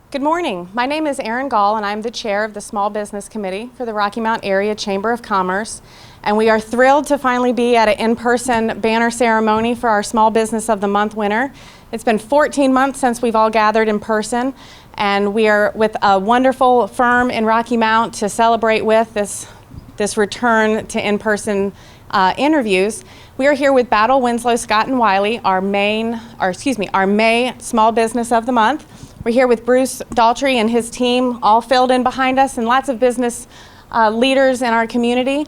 Good morning. My name is Erin Gall, and I'm the chair of the Small Business Committee for the Rocky Mount Area Chamber of Commerce. And we are thrilled to finally be at an in-person banner ceremony for our Small Business of the Month winner. It's been 14 months since we've all gathered in person, and we are with a wonderful firm in Rocky Mount to celebrate with this return to in-person interviews. We are here with Battle, Winslow, Scott, and Wiley, our May Small Business of the Month. We're here with Bruce Daughtry and his team, all filled in behind us, and lots of business leaders in our community.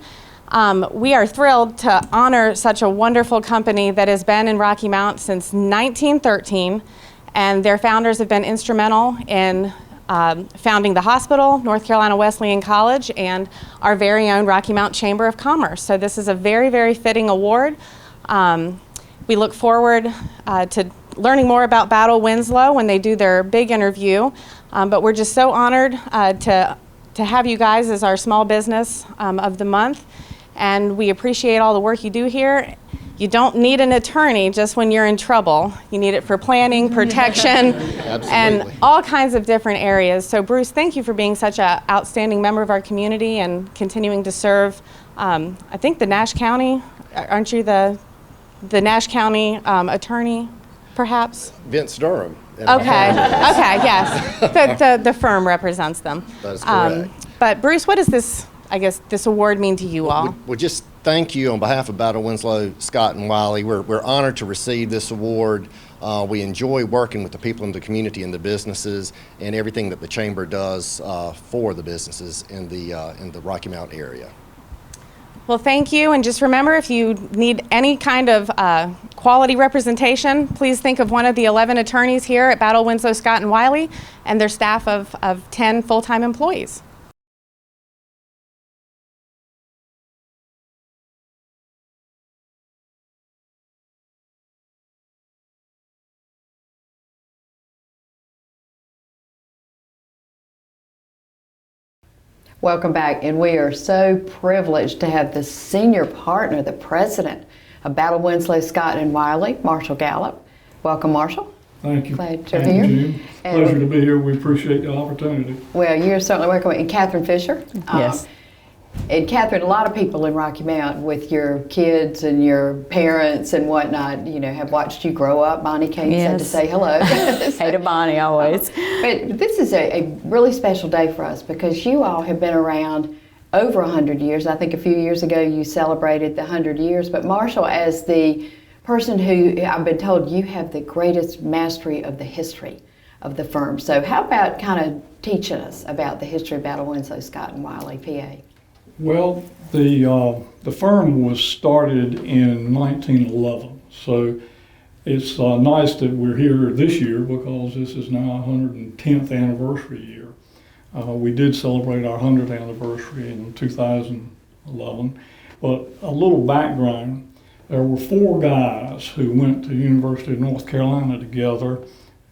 We are thrilled to honor such a wonderful company that has been in Rocky Mount since 1913, and their founders have been instrumental in founding the hospital, North Carolina Wesleyan College, and our very own Rocky Mount Chamber of Commerce. So this is a very, very fitting award. We look forward to learning more about Battle Winslow when they do their big interview, but we're just so honored to have you guys as our Small Business of the Month, and we appreciate all the work you do here. You don't need an attorney just when you're in trouble. You need it for planning, protection, and all kinds of different areas. So Bruce, thank you for being such an outstanding member of our community and continuing to serve, I think the Nash County, aren't you the Nash County attorney, perhaps? Vince Durham. Okay, yes. The firm represents them. That is correct. But Bruce, what does this award mean to you all? Well, just thank you on behalf of Battle Winslow, Scott, and Wiley. We're honored to receive this award. We enjoy working with the people in the community and the businesses and everything that the Chamber does for the businesses in the Rocky Mount area. Well, thank you, and just remember, if you need any kind of quality representation, please think of one of the 11 attorneys here at Battle, Winslow, Scott, and Wiley, and their staff of 10 full-time employees. Welcome back, and we are so privileged to have the senior partner, the president of Battle, Winslow, Scott, and Wiley, Marshall Gallop. Welcome, Marshall. Thank you. Glad to be here. June. Pleasure to be here. We appreciate the opportunity. Well, you're certainly welcome. And Katherine Fisher. Yes. And Katherine, a lot of people in Rocky Mount with your kids and your parents and whatnot, have watched you grow up. Bonnie came and said to say hello. Hey to Bonnie, always. But this is a really special day for us because you all have been around over 100 years. I think a few years ago you celebrated the 100 years. But Marshall, as the person who I've been told you have the greatest mastery of the history of the firm. So how about kind of teaching us about the history of Battle, Winslow, Scott, and Wiley PA? Well, the firm was started in 1911, so it's nice that we're here this year because this is now our 110th anniversary year. We did celebrate our 100th anniversary in 2011, but a little background. There were 4 guys who went to the University of North Carolina together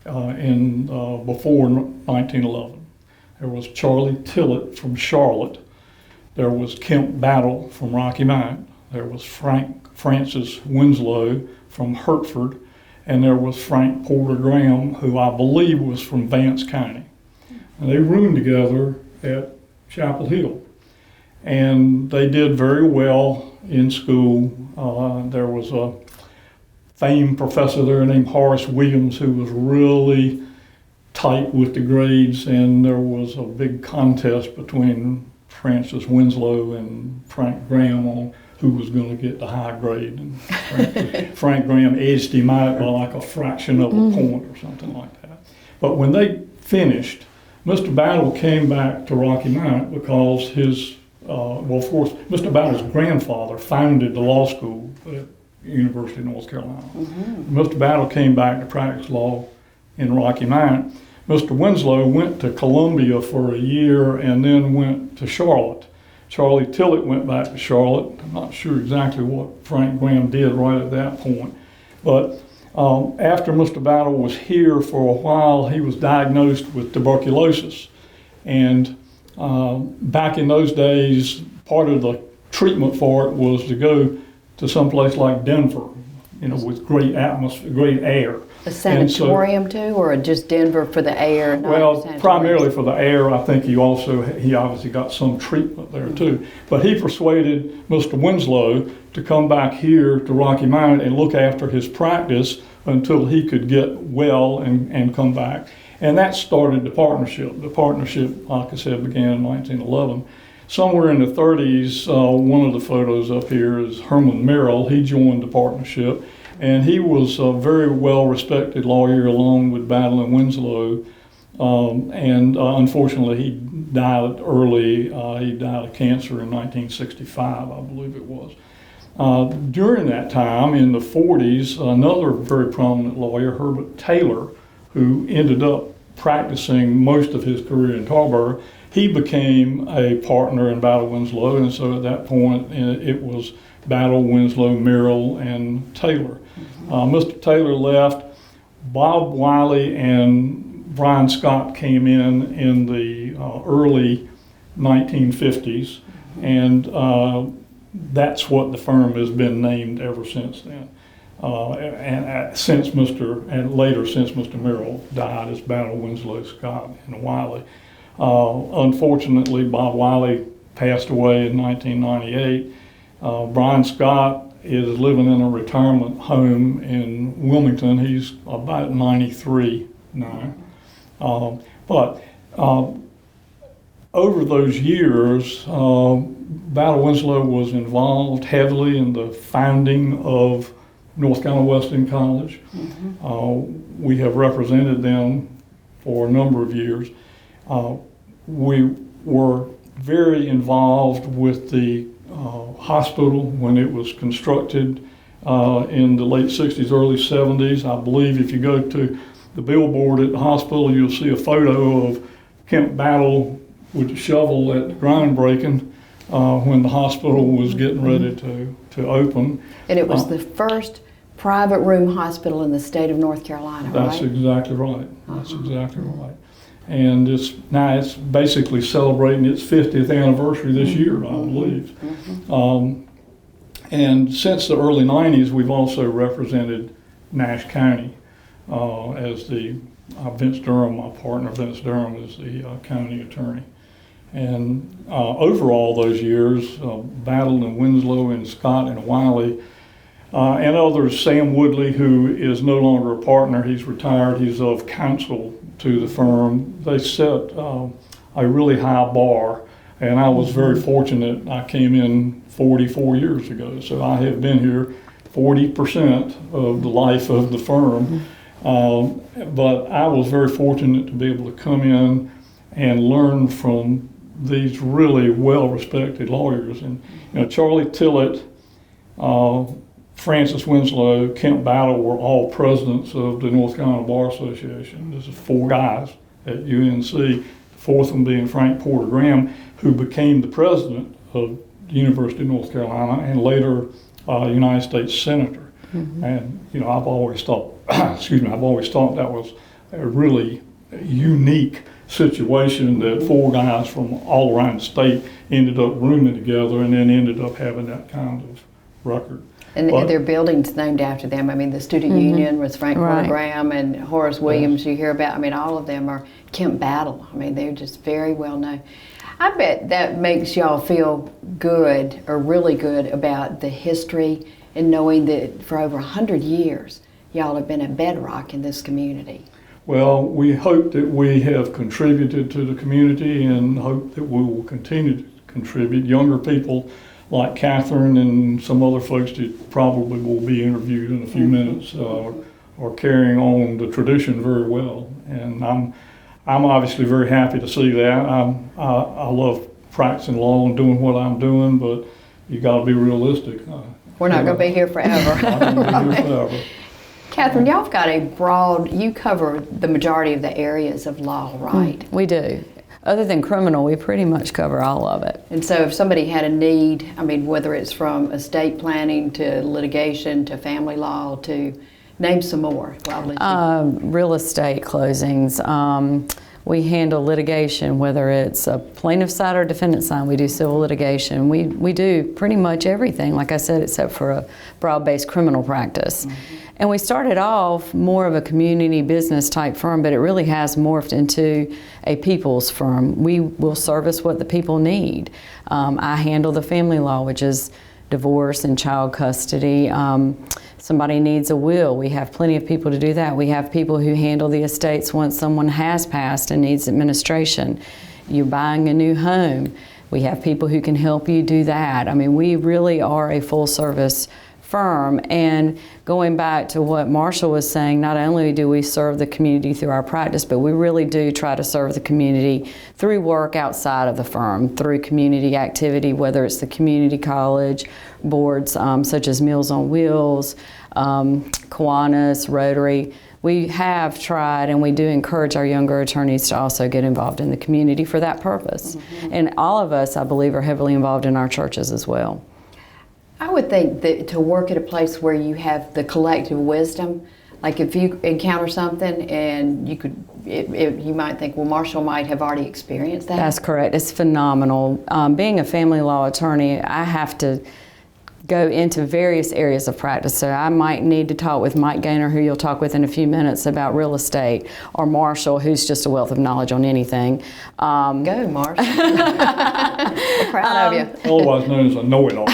before 1911. There was Charlie Tillett from Charlotte. There was Kemp Battle from Rocky Mount. There was Francis Winslow from Hertford. And there was Frank Porter Graham, who I believe was from Vance County. And they roomed together at Chapel Hill. And they did very well in school. There was a famed professor there named Horace Williams who was really tight with the grades, and there was a big contest between Francis Winslow and Frank Graham on who was going to get the high grade. And Frank Graham edged him out by like a fraction of a point or something like that. But when they finished, Mr. Battle came back to Rocky Mount because of course, Mr. Battle's grandfather founded the law school at the University of North Carolina. Mr. Battle came back to practice law in Rocky Mount. Mr. Winslow went to Columbia for a year and then went to Charlotte. Charlie Tillett went back to Charlotte. I'm not sure exactly what Frank Graham did right at that point. But after Mr. Battle was here for a while, he was diagnosed with tuberculosis. And back in those days, part of the treatment for it was to go to some place like Denver, with great atmosphere, great air. A sanatorium too, or just Denver for the air? Not Well, sanatoriums? primarily for the air. I think he obviously got some treatment there too. But he persuaded Mr. Winslow to come back here to Rocky Mount and look after his practice until he could get well and come back. And that started the partnership. The partnership, like I said, began in 1911. Somewhere in the 30s, one of the photos up here is Herman Merrill. He joined the partnership, and he was a very well-respected lawyer along with Battle and Winslow. Unfortunately, he died early. He died of cancer in 1965, I believe it was. During that time, in the 40s, another very prominent lawyer, Herbert Taylor, who ended up practicing most of his career in Tarboro, he became a partner in Battle Winslow, and so at that point it was Battle, Winslow, Merrill, and Taylor. Mr. Taylor left. Bob Wiley and Brian Scott came in the early 1950s, and that's what the firm has been named ever since then. Since Mr. Merrill died, it's Battle, Winslow, Scott, and Wiley. Unfortunately, Bob Wiley passed away in 1998. Brian Scott is living in a retirement home in Wilmington. He's about 93 now. But over those years, Battle Winslow was involved heavily in the founding of North Carolina Wesleyan College. We have represented them for a number of years. We were very involved with the hospital when it was constructed in the late 60s, early 70s. I believe if you go to the billboard at the hospital, you'll see a photo of Kemp Battle with the shovel at the groundbreaking when the hospital was getting ready to open. And it was the first private room hospital in the state of North Carolina, right? That's exactly right. That's exactly right. And it's basically celebrating its 50th anniversary this year, I believe. And since the early 90s, we've also represented Nash County as Vince Durham, my partner Vince Durham, is the county attorney. And over all those years, Battle and Winslow and Scott and Wiley and others, Sam Woodley, who is no longer a partner, he's retired, he's of counsel to the firm. They set a really high bar, and I was very fortunate. I came in 44 years ago, so I have been here 40% of the life of the firm. But I was very fortunate to be able to come in and learn from these really well-respected lawyers. And Charlie Tillett, Francis Winslow, Kemp Battle were all presidents of the North Carolina Bar Association. This is 4 guys at UNC, the fourth one being Frank Porter Graham, who became the president of the University of North Carolina and later United States Senator. And I've always thought, I've always thought that was a really unique situation that 4 guys from all around the state ended up rooming together and then ended up having that kind of record. And there are buildings named after them. I mean, the Student Union was Frank Porter Graham, and Horace Williams you hear about. I mean, all of them are Kemp Battle. I mean, they're just very well known. I bet that makes y'all feel good, or really good, about the history and knowing that for over 100 years, y'all have been a bedrock in this community. Well, we hope that we have contributed to the community and hope that we will continue to contribute. Younger people like Katherine and some other folks that probably will be interviewed in a few minutes are carrying on the tradition very well. And I'm obviously very happy to see that. I love practicing law and doing what I'm doing, but you got to be realistic. We're not going to be here forever. Not going to be here forever. Katherine, y'all have got you cover the majority of the areas of law, right? We do. Other than criminal, we pretty much cover all of it. And so if somebody had a need, I mean, whether it's from estate planning to litigation to family law to name some more. Real estate closings. We handle litigation, whether it's a plaintiff side or defendant side. We do civil litigation. We do pretty much everything, like I said, except for a broad-based criminal practice. And we started off more of a community business type firm, but it really has morphed into a people's firm. We will service what the people need. I handle the family law, which is divorce and child custody. Somebody needs a will. We have plenty of people to do that. We have people who handle the estates once someone has passed and needs administration. You're buying a new home. We have people who can help you do that. I mean, we really are a full service firm. And going back to what Marshall was saying, not only do we serve the community through our practice, but we really do try to serve the community through work outside of the firm, through community activity, whether it's the community college, boards such as Meals on Wheels, Kiwanis, Rotary. We have tried, and we do encourage our younger attorneys to also get involved in the community for that purpose. And all of us, I believe, are heavily involved in our churches as well. I would think that to work at a place where you have the collective wisdom, like if you encounter something and you might think, well, Marshall might have already experienced that. That's correct. It's phenomenal. Being a family law attorney, I have to go into various areas of practice. So I might need to talk with Mike Gaynor, who you'll talk with in a few minutes, about real estate, or Marshall, who's just a wealth of knowledge on anything. Go, Marshall. We're proud of you. Otherwise known as a know-it-all.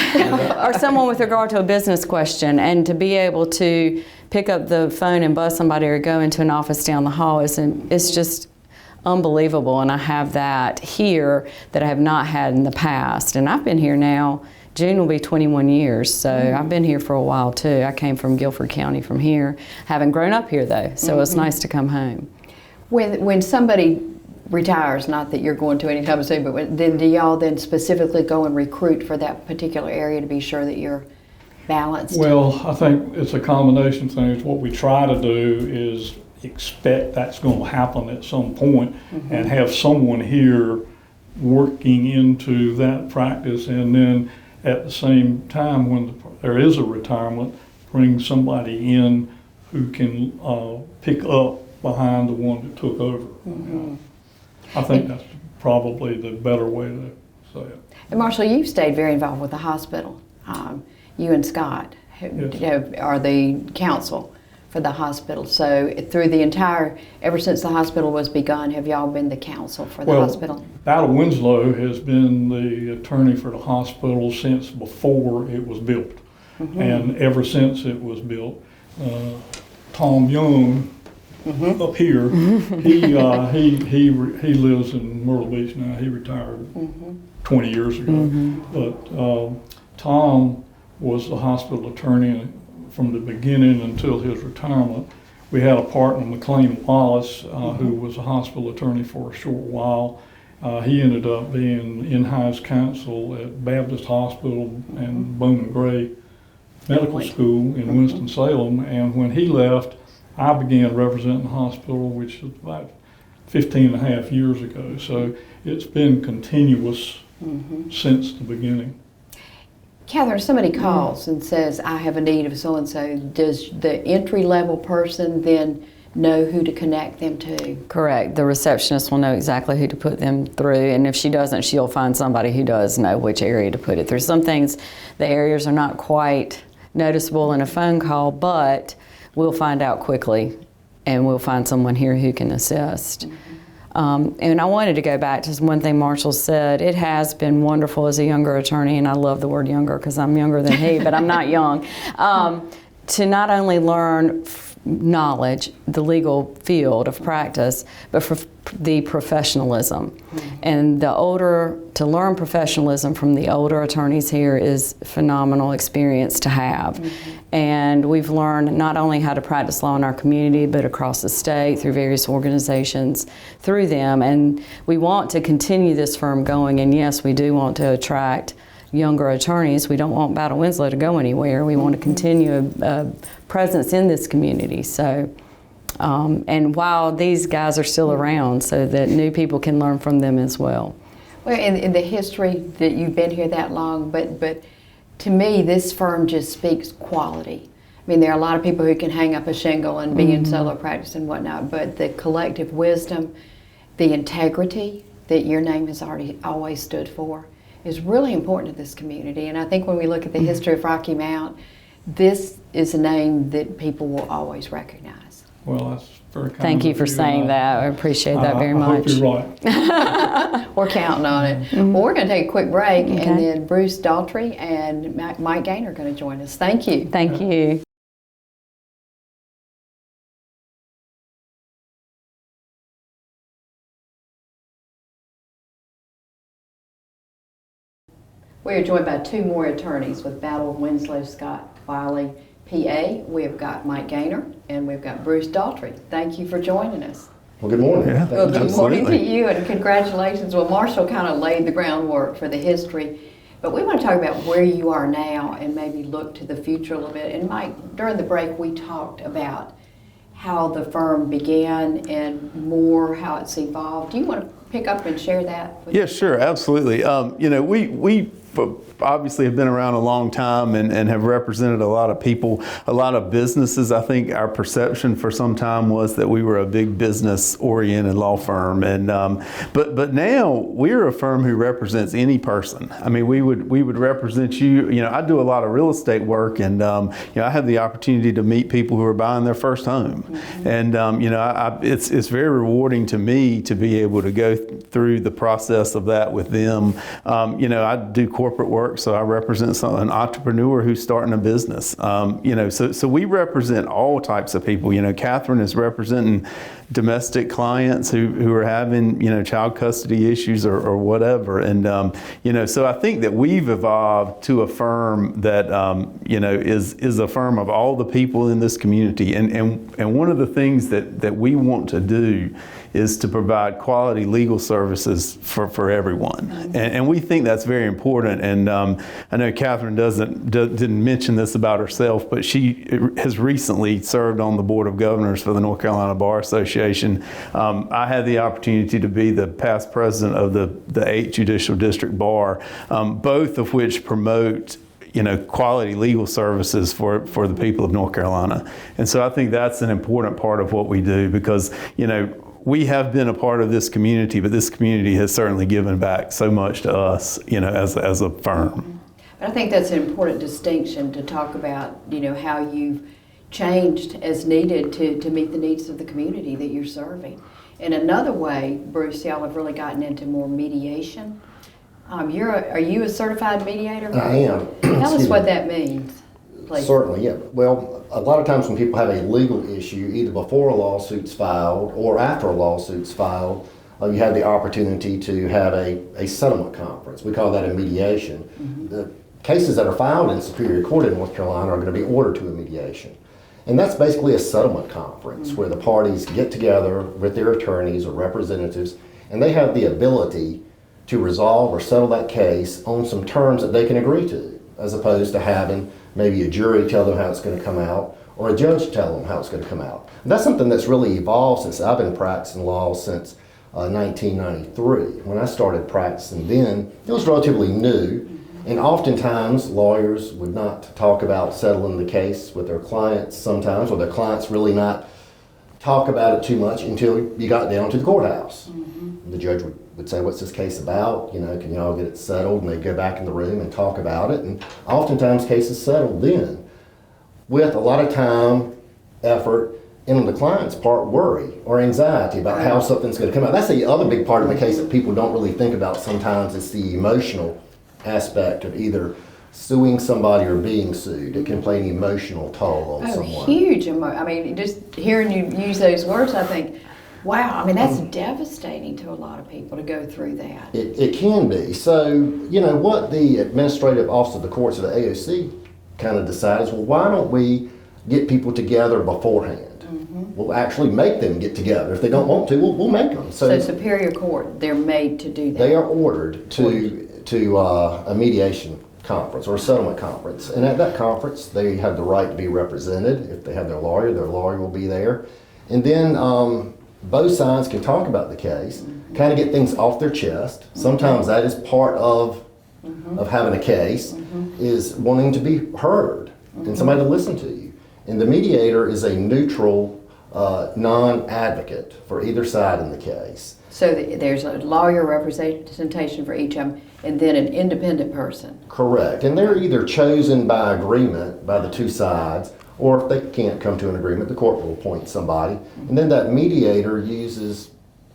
Or someone with regard to a business question, and to be able to pick up the phone and buzz somebody or go into an office down the hall it's just unbelievable. And I have that here that I have not had in the past. And I've been here now. June will be 21 years, so I've been here for a while too. I came from Guilford County from here. Haven't grown up here though, so it's nice to come home. When somebody retires, not that you're going to anytime soon, but then do y'all then specifically go and recruit for that particular area to be sure that you're balanced? Well, I think it's a combination of things. What we try to do is expect that's going to happen at some point and have someone here working into that practice, and then at the same time, when there is a retirement, bring somebody in who can pick up behind the one that took over. I think that's probably the better way to say it. And Marshall, you've stayed very involved with the hospital. You and Scott are the counsel for the hospital. So through the entire, ever since the hospital was begun, have y'all been the counsel for the hospital? Battle Winslow has been the attorney for the hospital since before it was built. And ever since it was built, Tom Young up here, he lives in Myrtle Beach now. He retired 20 years ago. But Tom was the hospital attorney from the beginning until his retirement. We had a partner, McLean Wallace, who was a hospital attorney for a short while. He ended up being in-house counsel at Baptist Hospital and Bone and Gray Medical School in Winston-Salem. And when he left, I began representing the hospital, which was about 15 and a half years ago. So it's been continuous since the beginning. Katherine, somebody calls and says, I have a need of so-and-so. Does the entry-level person then know who to connect them to? Correct. The receptionist will know exactly who to put them through, and if she doesn't, she'll find somebody who does know which area to put it through. Some things, the areas are not quite noticeable in a phone call, but we'll find out quickly, and we'll find someone here who can assist. And I wanted to go back to one thing Marshall said. It has been wonderful as a younger attorney, and I love the word younger because I'm younger than he, but I'm not young, to not only learn knowledge, the legal field of practice, but for the professionalism. And to learn professionalism from the older attorneys here is a phenomenal experience to have. And we've learned not only how to practice law in our community, but across the state through various organizations through them. And we want to continue this firm going, and yes, we do want to attract younger attorneys. We don't want Battle Winslow to go anywhere. We want to continue a presence in this community. So, and while these guys are still around, so that new people can learn from them as well. Well, in the history that you've been here that long, but to me, this firm just speaks quality. I mean, there are a lot of people who can hang up a shingle and be in solo practice and whatnot, but the collective wisdom the integrity that your name has always stood for is really important to this community. And I think when we look at the history of Rocky Mount, this is a name that people will always recognize. Well, that's very kind. Thank you of for saying that. I appreciate that very much. I hope you're right. We're counting on it. Well, we're going to take a quick break, and then Bruce Daughtry and Mike Gaynor are going to join us. Thank you. Thank you. We are joined by two more attorneys with Battle of Winslow, Scott, Wiley PA. We've got Mike Gaynor and we've got Bruce Daughtry. Thank you for joining us. Well, good morning. Yeah, Well, good morning to absolutely. you and congratulations. Well, Marshall kind of laid the groundwork for the history, but we want to talk about where you are now and maybe look to the future a little bit. And Mike, during the break we talked about how the firm began and more how it's evolved. Do you want to pick up and share that with Yeah, sure, absolutely. You know, we obviously have been around a long time and have represented a lot of people, a lot of businesses. I think our perception for some time was that we were a big business-oriented law firm, and but now we're a firm who represents any person. I mean, we would represent you. You know, I do a lot of real estate work, and you know, I have the opportunity to meet people who are buying their first home, and you know, it's very rewarding to me to be able to go through the process of that with them. You know, I do corporate work, so I represent an entrepreneur who's starting a business. You know, so we represent all types of people. You know, Katherine is representing domestic clients who are having, you know, child custody issues or whatever. And, you know, so I think that we've evolved to a firm that, you know, is a firm of all the people in this community. And one of the things that we want to do is to provide quality legal services for everyone. And we think that's very important. And I know Katherine didn't mention this about herself, but she has recently served on the Board of Governors for the North Carolina Bar Association. I had the opportunity to be the past president of the 8th Judicial District Bar, both of which promote, you know, quality legal services for the people of North Carolina. And so I think that's an important part of what we do, because, you know, we have been a part of this community, but this community has certainly given back so much to us, you know, as a firm. But I think that's an important distinction to talk about, you know, how you've changed as needed to meet the needs of the community that you're serving. In another way, Bruce, y'all have really gotten into more mediation. Are you a certified mediator? I am. Tell us Excuse what me. that means, please. Certainly, yeah. Well, a lot of times when people have a legal issue, either before a lawsuit's filed or after a lawsuit's filed, you have the opportunity to have a settlement conference. We call that a mediation. The cases that are filed in Superior Court in North Carolina are going to be ordered to a mediation. And that's basically a settlement conference where the parties get together with their attorneys or representatives, and they have the ability to resolve or settle that case on some terms that they can agree to, as opposed to having maybe a jury tell them how it's going to come out or a judge tell them how it's going to come out. And that's something that's really evolved since I've been practicing law since 1993. When I started practicing then, it was relatively new, and oftentimes lawyers would not talk about settling the case with their clients sometimes, or their clients really not talk about it too much until you got down to the courthouse. The judge would say, "What's this case about? You know, can y'all get it settled?" And they'd go back in the room and talk about it. And oftentimes cases settled then, with a lot of time, effort, and on the client's part, worry or anxiety about how something's going to come out. That's the other big part of the case that people don't really think about sometimes. It's the emotional aspect of either suing somebody or being sued. It can play an emotional toll on someone. Huge I mean, just hearing you use those words, I think, wow, I mean, that's devastating to a lot of people to go through that. It can be. So, you know, what the Administrative Office of the Courts of the AOC kind of decides, well, why don't we get people together beforehand? We'll actually make them get together. If they don't want to, we'll make them. So Superior Court, they're made to do that. They are ordered to a mediation conference or a settlement conference. And at that conference, they have the right to be represented. If they have their lawyer will be there. And then both sides can talk about the case, kind of get things off their chest. Sometimes that is part of having a case, is wanting to be heard and somebody to listen to you. And the mediator is a neutral non-advocate for either side in the case. So there's a lawyer representation for each of them, and then an independent person. Correct. And they're either chosen by agreement by the two sides, or if they can't come to an agreement, the court will appoint somebody. And then that mediator uses,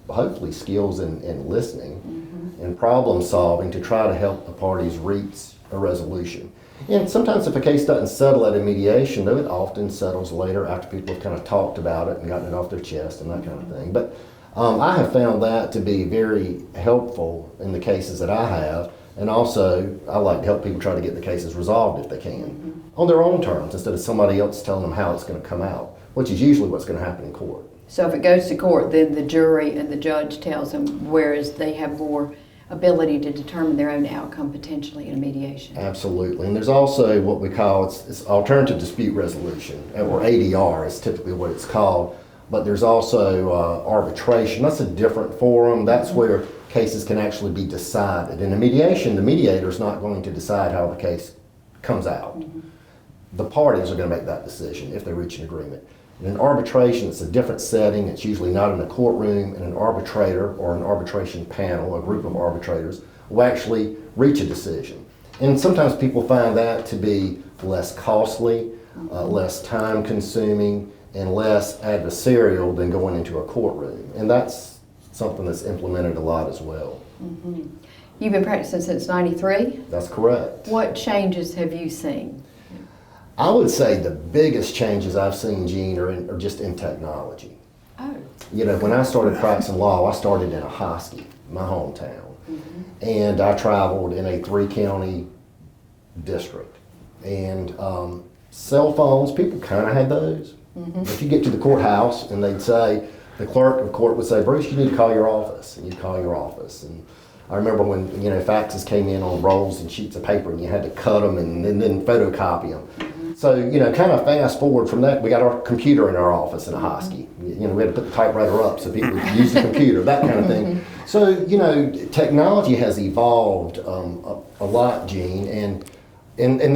hopefully, skills in listening and problem solving to try to help the parties reach a resolution. And sometimes if a case doesn't settle at a mediation, though, it often settles later after people have kind of talked about it and gotten it off their chest and that kind of thing. But I have found that to be very helpful in the cases that I have. And also, I like to help people try to get the cases resolved if they can, on their own terms, instead of somebody else telling them how it's going to come out, which is usually what's going to happen in court. So if it goes to court, then the jury and the judge tells them, whereas they have more ability to determine their own outcome potentially in a mediation. Absolutely. And there's also what we call, it's alternative dispute resolution, or ADR is typically what it's called. But there's also arbitration. That's a different forum. That's where cases can actually be decided. In a mediation, the mediator is not going to decide how the case comes out. The parties are going to make that decision if they reach an agreement. In an arbitration, it's a different setting. It's usually not in a courtroom, and an arbitrator or an arbitration panel, a group of arbitrators, will actually reach a decision. And sometimes people find that to be less costly, less time consuming, and less adversarial than going into a courtroom. And that's something that's implemented a lot as well. You've been practicing since '93? That's correct. What changes have you seen? I would say the biggest changes I've seen, Jean, are just in technology. Oh. You know, when I started practicing law, I started in Ahoskie, my hometown. And I traveled in a 3-county district. And cell phones, people kind of had those. If you get to the courthouse and they'd say, the clerk of court would say, Bruce, you need to call your office. And you'd call your office. And I remember when, you know, faxes came in on rolls and sheets of paper and you had to cut them and then photocopy them. So, you know, kind of fast forward from that, we got our computer in our office in Ahoskie. You know, we had to put the typewriter up so people could use the computer, that kind of thing. So, you know, technology has evolved a lot, Jean, and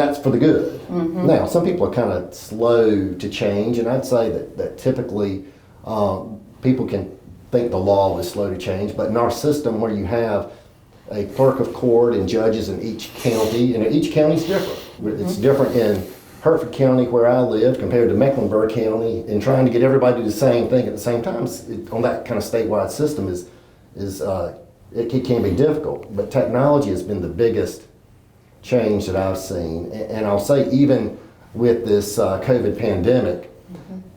that's for the good. Now, some people are kind of slow to change, and I'd say that typically people can think the law is slow to change, but in our system where you have a clerk of court and judges in each county, and each county's different. It's different in Hertford County, where I live, compared to Mecklenburg County, and trying to get everybody to do the same thing at the same time on that kind of statewide system it can be difficult. But technology has been the biggest change that I've seen, and I'll say even with this COVID pandemic,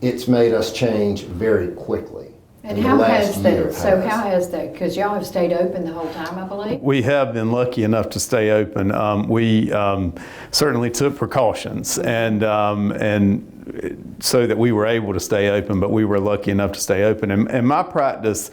it's made us change very quickly. And how has that? So how has that? Because y'all have stayed open the whole time, I believe. We have been lucky enough to stay open. We certainly took precautions, and so that we were able to stay open, but we were lucky enough to stay open. And my practice,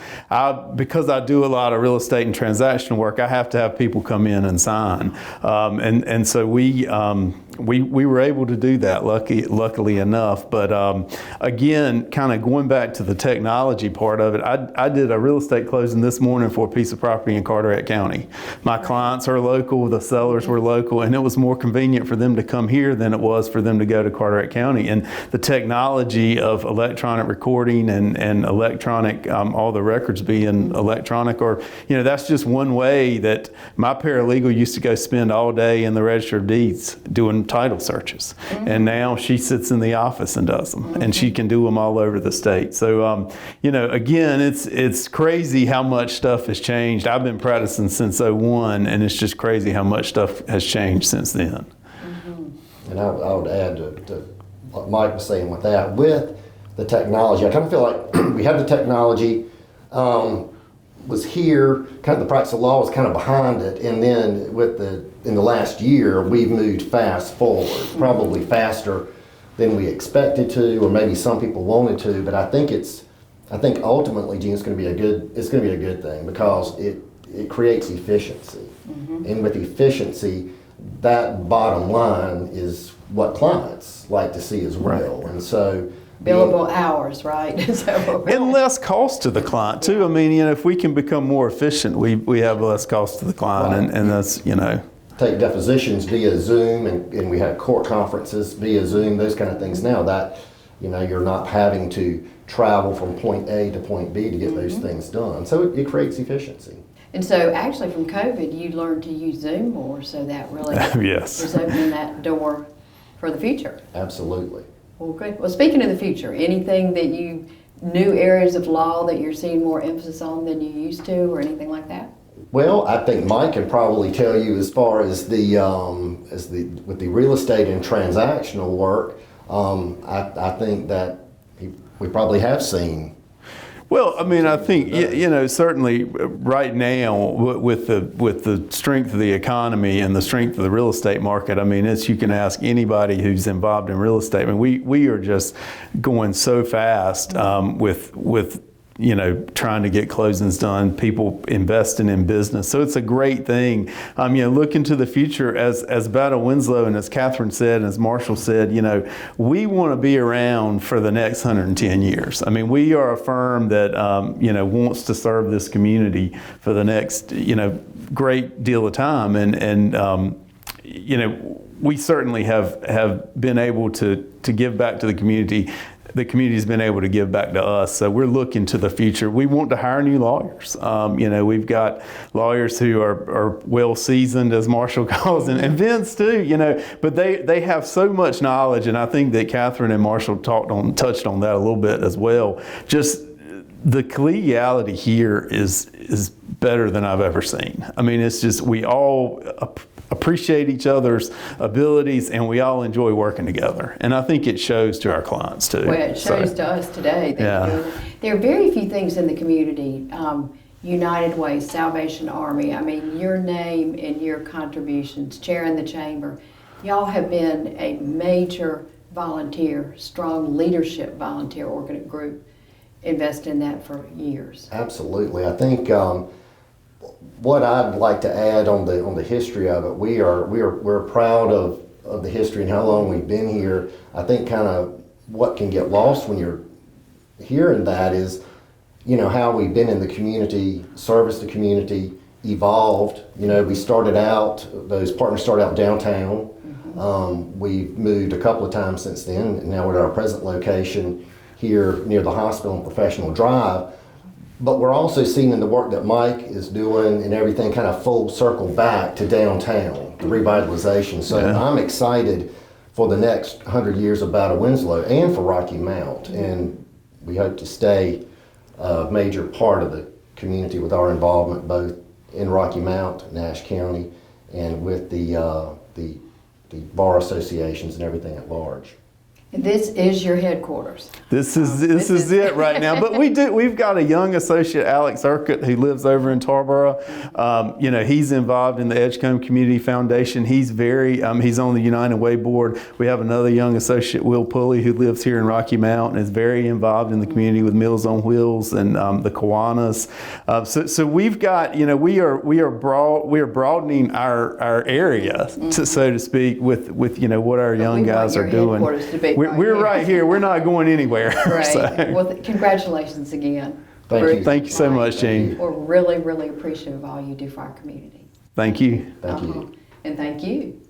because I do a lot of real estate and transaction work, I have to have people come in and sign. And so we were able to do that, luckily enough. But again, kind of going back to the technology part of it, I did a real estate closing this morning for a piece of property in Carteret County. My clients are local, the sellers were local, and it was more convenient for them to come here than it was for them to go to Carteret County. And the technology of electronic recording and electronic, all the records being electronic, or, you know, that's just one way that my paralegal used to go spend all day in the Register of Deeds doing title searches. And now she sits in the office and does them, and she can do them all over the state. So, you know, again, it's crazy how much stuff has changed. I've been practicing since '01, and it's just crazy how much stuff has changed since then. And I would add to what Mike was saying with that, with the technology, I kind of feel like we had the technology, was here, kind of the practice of law was kind of behind it, and then in the last year, we've moved fast forward, probably faster than we expected to, or maybe some people wanted to, but I think ultimately, Gene, it's going to be a good thing, because it creates efficiency. And with efficiency, that bottom line is what clients like to see as well. And so billable hours, right? And less cost to the client too. I mean, you know, if we can become more efficient, we have less cost to the client, and that's, you know. Take depositions via Zoom, and we have court conferences via Zoom, those kind of things now. That, You're not having to travel from point A to point B to get those things done. So it creates efficiency. And so actually from COVID, you learned to use Zoom more, so that really Yes. was opening that door for the future. Absolutely. Well, good. Well, speaking of the future, anything that new areas of law that you're seeing more emphasis on than you used to, or anything like that? Well, I think Mike can probably tell you as far as with the real estate and transactional work. I think that we probably have seen. Well, I mean, I think certainly right now with the strength of the economy and the strength of the real estate market, I mean, you can ask anybody who's involved in real estate. I mean, we are just going so fast with trying to get closings done, people investing in business. So it's a great thing. Looking to the future, as Battle Winslow and as Katherine said and as Marshall said, we want to be around for the next 110 years. I mean, we are a firm that, wants to serve this community for the next, great deal of time. And we certainly have been able to give back to the community. The community's been able to give back to us, so we're looking to the future. We want to hire new lawyers. We've got lawyers who are well seasoned, as Marshall calls them, and Vince too. But they have so much knowledge, and I think that Katherine and Marshall touched on that a little bit as well. Just the collegiality here is better than I've ever seen. I mean, it's just we all appreciate each other's abilities, and we all enjoy working together. And I think it shows to our clients too. Well, it shows to us today. There are very few things in the community. United Way, Salvation Army. I mean, your name and your contributions, chairing the chamber, y'all have been a major volunteer, strong leadership volunteer group, invested in that for years. Absolutely. I think what I'd like to add on the history of it, we're proud of the history and how long we've been here. I think kind of what can get lost when you're hearing that is, how we've been in the community, service the community, evolved. We started out, those partners started out downtown. We've moved a couple of times since then, and now we're at our present location here near the hospital and Professional Drive. But we're also seeing in the work that Mike is doing and everything kind of full circle back to downtown, the revitalization. So I'm excited for the next 100 years of Battle Winslow and for Rocky Mount. And we hope to stay a major part of the community with our involvement both in Rocky Mount, Nash County, and with the bar associations and everything at large. And this is your headquarters. This is it right now. But we've got a young associate, Alex Urquhart, who lives over in Tarboro. He's involved in the Edgecombe Community Foundation. He's he's on the United Way board. We have another young associate, Will Pulley, who lives here in Rocky Mount and is very involved in the community with Meals on Wheels and the Kiwanis. So we've got, we are broadening our area, so to speak, with what our young guys are doing. We're right here. We're not going anywhere. Right. So. Well, congratulations again. Thank you. Thank you so much, Jean. We're really, really appreciative of all you do for our community. Thank you. Thank you. And thank you.